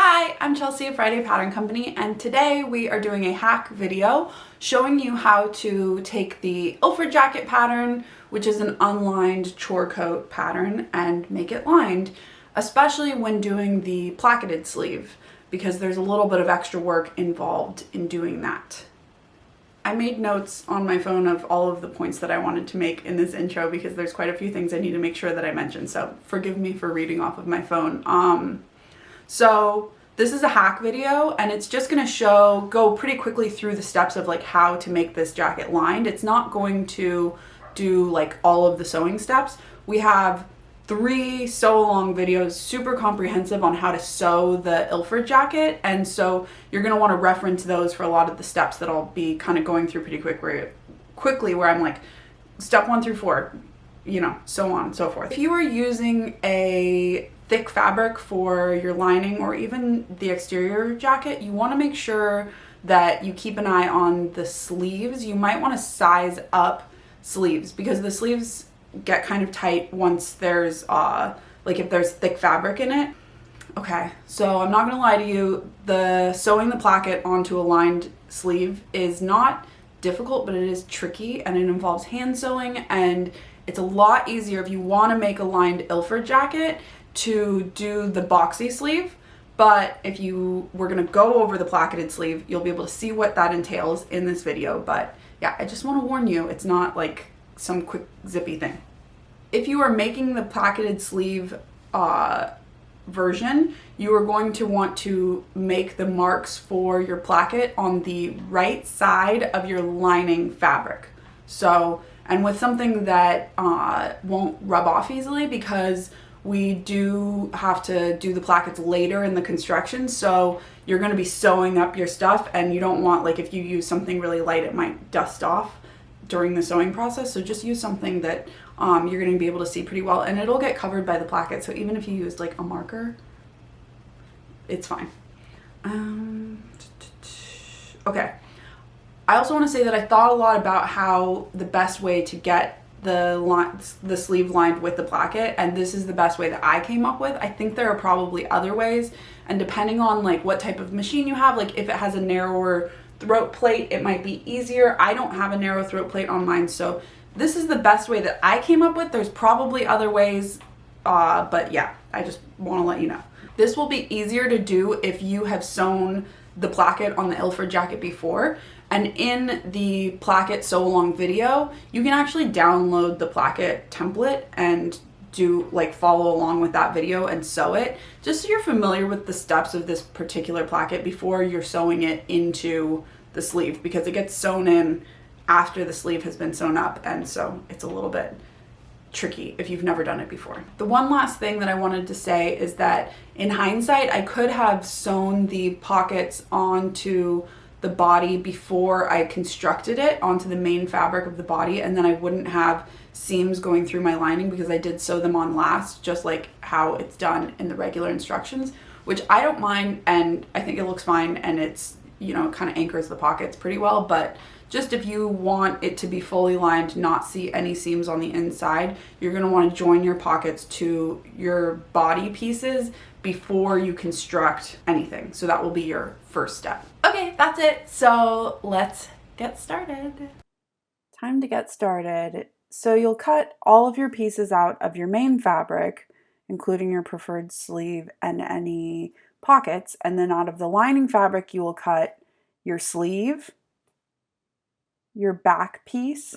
Hi, I'm Chelsea of Friday Pattern Company, and today we are doing a hack video showing you how to take the Ilford Jacket pattern, which is an unlined chore coat pattern, and make it lined, especially when doing the placketed sleeve, because there's a little bit of extra work involved in doing that. I made notes on my phone of all of the points that I wanted to make in this intro because there's quite a few things I need to make sure that I mention, so forgive me for reading off of my phone. So this is a hack video, and it's just going to go pretty quickly through the steps of like how to make this jacket lined. It's not going to do like all of the sewing steps. We have 3 sew along videos, super comprehensive, on how to sew the Ilford jacket, and so you're going to want to reference those for a lot of the steps that I'll be kind of going through pretty quickly, where I'm like step 1 through 4, you know, so on and so forth. If you are using a thick fabric for your lining or even the exterior jacket, you want to make sure that you keep an eye on the sleeves. You might want to size up sleeves because the sleeves get kind of tight once there's like if there's thick fabric in it. Okay, so I'm not gonna lie to you, sewing the placket onto a lined sleeve is not difficult, but it is tricky, and it involves hand sewing, and it's a lot easier if you want to make a lined Ilford jacket to do the boxy sleeve. But if you were going to go over the placketed sleeve, you'll be able to see what that entails in this video. But yeah, I just want to warn you, it's not like some quick zippy thing. If you are making the placketed sleeve version, you are going to want to make the marks for your placket on the right side of your lining fabric. So, and with something that won't rub off easily, because we do have to do the plackets later in the construction, so you're going to be sewing up your stuff, and you don't want, like, if you use something really light, it might dust off during the sewing process. So just use something that you're going to be able to see pretty well, and it'll get covered by the placket. So even if you used like a marker, it's fine. Okay. I also want to say that I thought a lot about how the best way to get the sleeve lined with the placket, and this is the best way that I came up with. I think there are probably other ways, and depending on like what type of machine you have, like if it has a narrower throat plate, it might be easier. I don't have a narrow throat plate on mine, so this is the best way that I came up with. There's probably other ways, but yeah, I just want to let you know. This will be easier to do if you have sewn the placket on the Ilford jacket before. And in the placket sew along video, you can actually download the placket template and do like follow along with that video and sew it, just so you're familiar with the steps of this particular placket before you're sewing it into the sleeve, because it gets sewn in after the sleeve has been sewn up, and so it's a little bit tricky if you've never done it before. The one last thing that I wanted to say is that in hindsight, I could have sewn the pockets onto the body before I constructed it onto the main fabric of the body, and then I wouldn't have seams going through my lining because I did sew them on last, just like how it's done in the regular instructions, which I don't mind, and I think it looks fine, and it's, you know, kind of anchors the pockets pretty well. But just if you want it to be fully lined, not see any seams on the inside, you're going to want to join your pockets to your body pieces before you construct anything. So that will be your first step. Okay, that's it. So let's get started. Time to get started. So you'll cut all of your pieces out of your main fabric, including your preferred sleeve and any pockets, and then out of the lining fabric you will cut your sleeve, your back piece,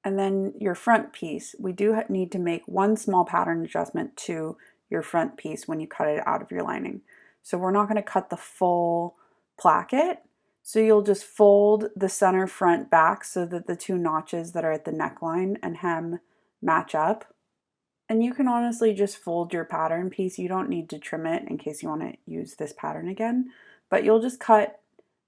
and then your front piece. We do need to make one small pattern adjustment to your front piece when you cut it out of your lining. So we're not going to cut the full placket, so you'll just fold the center front back so that the 2 notches that are at the neckline and hem match up. And you can honestly just fold your pattern piece. You don't need to trim it in case you want to use this pattern again, but you'll just cut,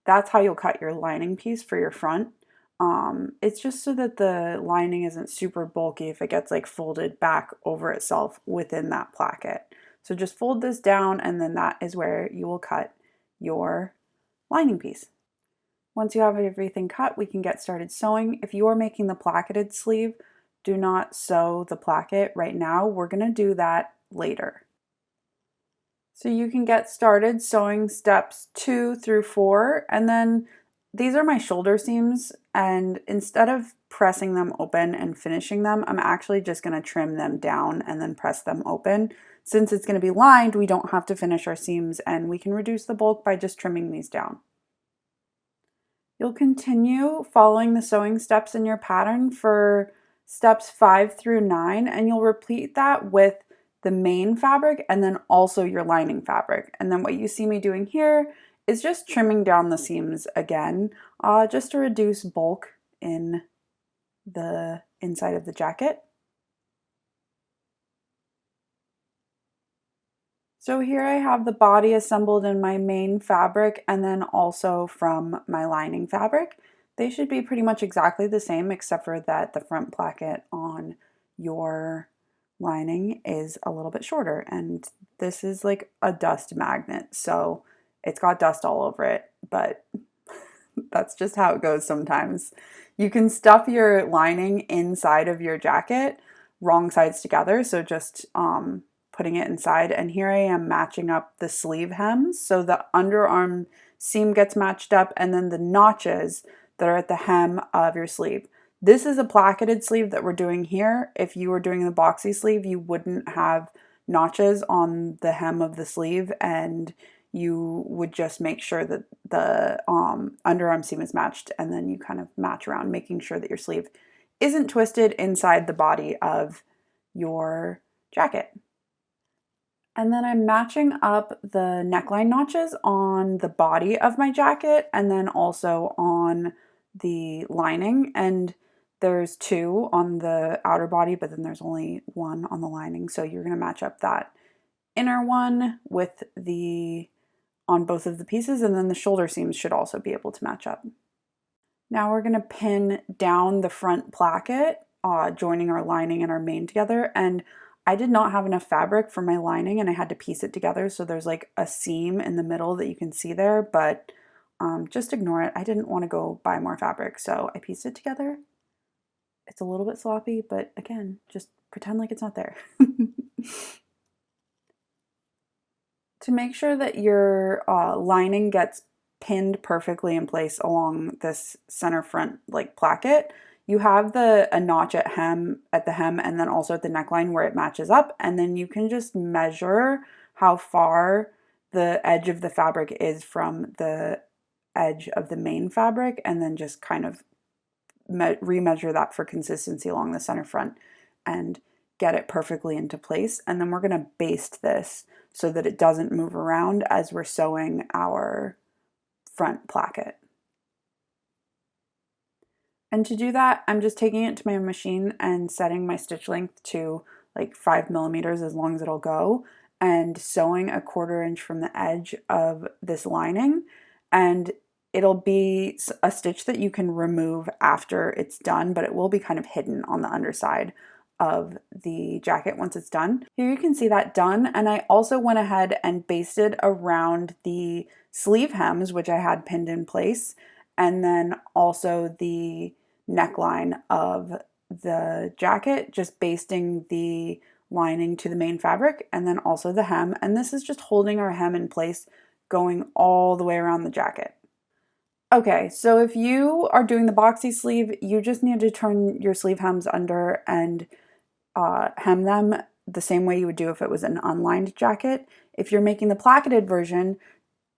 that's how you'll cut your lining piece for your front. It's just so that the lining isn't super bulky if it gets like folded back over itself within that placket. So just fold this down, and then that is where you will cut your lining piece. Once you have everything cut, we can get started sewing. If you are making the placketed sleeve, do not sew the placket right now. We're going to do that later. So you can get started sewing steps 2 through 4, and then these are my shoulder seams, and instead of pressing them open and finishing them, I'm actually just going to trim them down and then press them open. Since it's going to be lined, we don't have to finish our seams, and we can reduce the bulk by just trimming these down. You'll continue following the sewing steps in your pattern for steps 5 through 9, and you'll repeat that with the main fabric and then also your lining fabric. And then what you see me doing here is just trimming down the seams again, just to reduce bulk in the inside of the jacket. So here I have the body assembled in my main fabric and then also from my lining fabric. They should be pretty much exactly the same except for that the front placket on your lining is a little bit shorter, and this is like a dust magnet, so it's got dust all over it, but that's just how it goes sometimes. You can stuff your lining inside of your jacket, wrong sides together, so just putting it inside, and here I am matching up the sleeve hems, so the underarm seam gets matched up, and then the notches that are at the hem of your sleeve. This is a placketed sleeve that we're doing here. If you were doing the boxy sleeve, you wouldn't have notches on the hem of the sleeve, and you would just make sure that the underarm seam is matched, and then you kind of match around, making sure that your sleeve isn't twisted inside the body of your jacket. And then I'm matching up the neckline notches on the body of my jacket and then also on the lining. And there's 2 on the outer body, but then there's only 1 on the lining. So you're going to match up that inner one with the on both of the pieces, and then the shoulder seams should also be able to match up. Now we're going to pin down the front placket, joining our lining and our main together. And I did not have enough fabric for my lining and I had to piece it together. So there's like a seam in the middle that you can see there, but just ignore it. I didn't want to go buy more fabric, so I pieced it together. It's a little bit sloppy, but again, just pretend like it's not there. To make sure that your lining gets pinned perfectly in place along this center front like placket, you have a notch at the hem and then also at the neckline where it matches up, and then you can just measure how far the edge of the fabric is from the edge of the main fabric, and then just kind of remeasure that for consistency along the center front and get it perfectly into place. And then we're going to baste this so that it doesn't move around as we're sewing our front placket. And to do that, I'm just taking it to my machine and setting my stitch length to like 5 millimeters, as long as it'll go, and sewing a 1/4 inch from the edge of this lining. And it'll be a stitch that you can remove after it's done, but it will be kind of hidden on the underside of the jacket once it's done. Here you can see that done, and I also went ahead and basted around the sleeve hems, which I had pinned in place, and then also the neckline of the jacket, just basting the lining to the main fabric and then also the hem. And this is just holding our hem in place, going all the way around the jacket. Okay, so if you are doing the boxy sleeve, you just need to turn your sleeve hems under and hem them the same way you would do if it was an unlined jacket. If you're making the placketed version,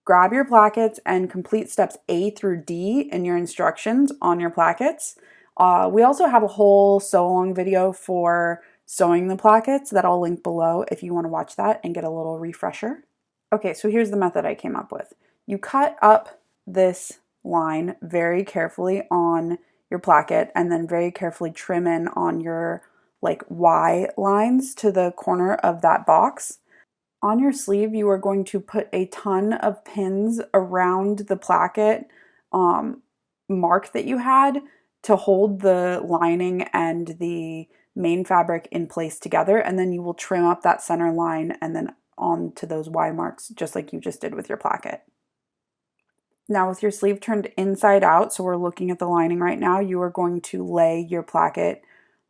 grab your plackets and complete steps A through D in your instructions on your plackets. We also have a whole sew-along video for sewing the plackets that I'll link below if you want to watch that and get a little refresher. Okay, so here's the method I came up with. You cut up this line very carefully on your placket and then very carefully trim in on your like Y lines to the corner of that box. On your sleeve, you are going to put a ton of pins around the placket mark that you had to hold the lining and the main fabric in place together, and then you will trim up that center line and then onto those Y marks just like you just did with your placket. Now with your sleeve turned inside out, so we're looking at the lining right now, you are going to lay your placket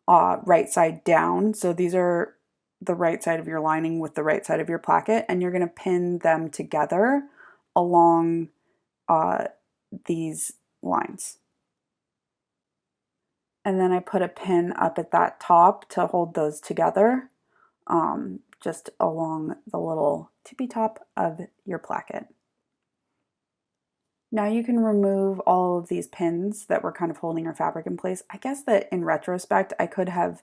right side down. So these are the right side of your lining with the right side of your placket, and you're going to pin them together along these lines. And then I put a pin up at that top to hold those together, just along the little tippy top of your placket. Now you can remove all of these pins that were kind of holding your fabric in place. I guess that in retrospect, I could have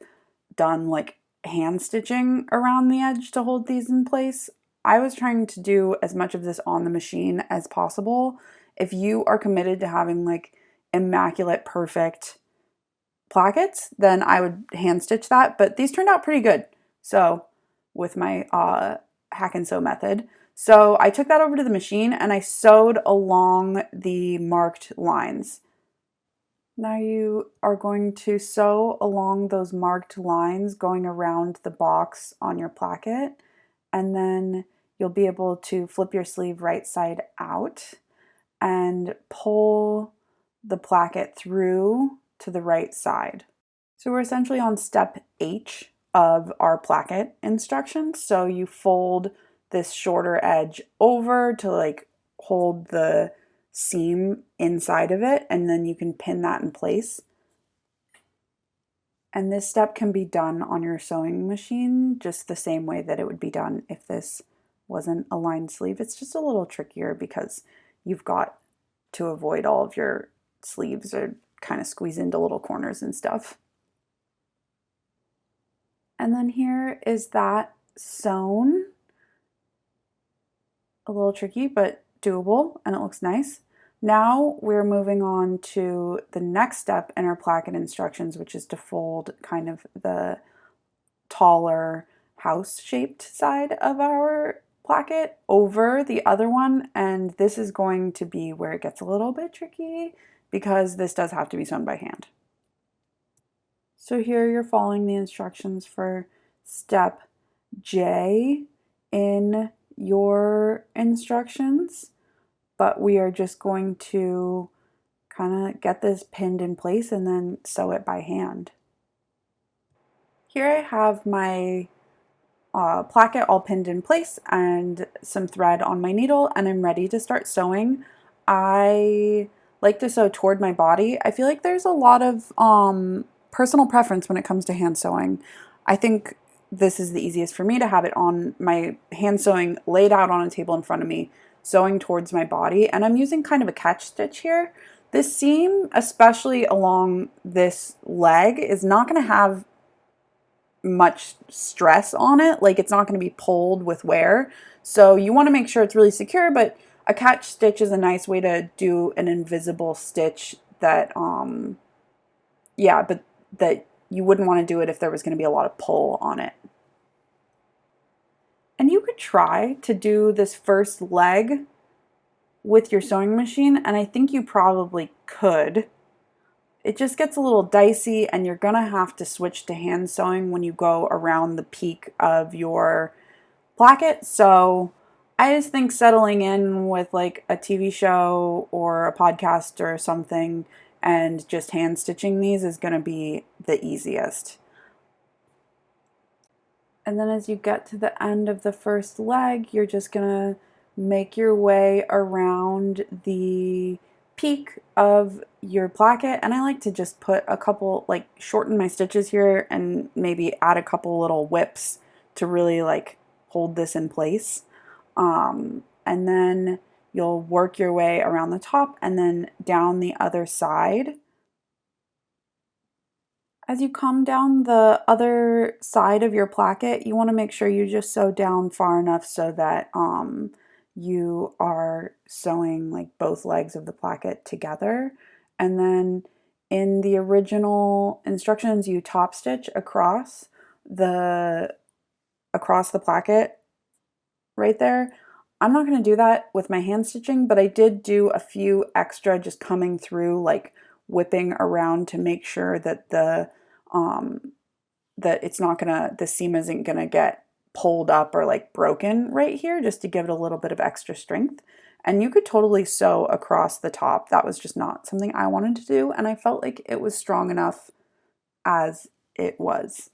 done like hand stitching around the edge to hold these in place. I was trying to do as much of this on the machine as possible. If you are committed to having like immaculate, perfect plackets, then I would hand stitch that, but these turned out pretty good. So with my hack and sew method. So I took that over to the machine and I sewed along the marked lines. Now you are going to sew along those marked lines going around the box on your placket, and then you'll be able to flip your sleeve right side out and pull the placket through to the right side. So we're essentially on step H of our placket instructions. So you fold this shorter edge over to like hold the seam inside of it, and then you can pin that in place. And this step can be done on your sewing machine just the same way that it would be done if this wasn't a lined sleeve. It's just a little trickier because you've got to avoid all of your sleeves or kind of squeeze into little corners and stuff. And then here is that sewn. A little tricky, but doable, and it looks nice. Now we're moving on to the next step in our placket instructions, which is to fold kind of the taller house-shaped side of our placket over the other one, and this is going to be where it gets a little bit tricky because this does have to be sewn by hand. So here you're following the instructions for step J in your instructions, but we are just going to kind of get this pinned in place and then sew it by hand. Here I have my placket all pinned in place and some thread on my needle, and I'm ready to start sewing. I like to sew toward my body. I feel like there's a lot of personal preference when it comes to hand sewing. I think this is the easiest for me to have it on my hand sewing laid out on a table in front of me, sewing towards my body, and I'm using kind of a catch stitch here. This seam, especially along this leg, is not going to have much stress on it. Like, it's not going to be pulled with wear. So you want to make sure it's really secure, but a catch stitch is a nice way to do an invisible stitch that, yeah, but that you wouldn't want to do it if there was going to be a lot of pull on it. And you could try to do this first leg with your sewing machine, and I think you probably could. It just gets a little dicey, and you're gonna have to switch to hand sewing when you go around the peak of your placket. So I just think settling in with like a TV show or a podcast or something and just hand stitching these is gonna be the easiest. And then as you get to the end of the first leg, you're just gonna make your way around the peak of your placket. And I like to just put a couple, like shorten my stitches here and maybe add a couple little whips to really like hold this in place. And then you'll work your way around the top and then down the other side. As you come down the other side of your placket, you want to make sure you just sew down far enough so that you are sewing like both legs of the placket together. And then in the original instructions, you top stitch across the placket right there. I'm not going to do that with my hand stitching, but I did do a few extra just coming through, like whipping around to make sure that the the seam isn't gonna get pulled up or like broken right here, just to give it a little bit of extra strength. And you could totally sew across the top. That was just not something I wanted to do, and I felt like it was strong enough as it was.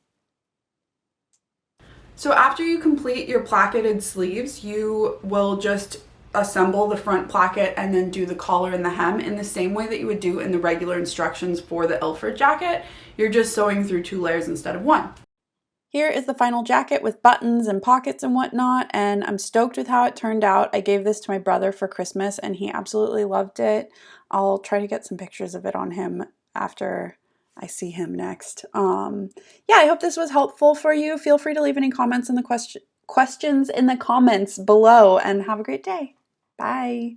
So after you complete your placketed sleeves, you will just assemble the front placket and then do the collar and the hem in the same way that you would do in the regular instructions for the Ilford jacket. You're just sewing through 2 layers instead of 1. Here is the final jacket with buttons and pockets and whatnot, and I'm stoked with how it turned out. I gave this to my brother for Christmas and he absolutely loved it. I'll try to get some pictures of it on him after I see him next. Yeah, I hope this was helpful for you. Feel free to leave any comments in the questions in the comments below, and have a great day. Bye.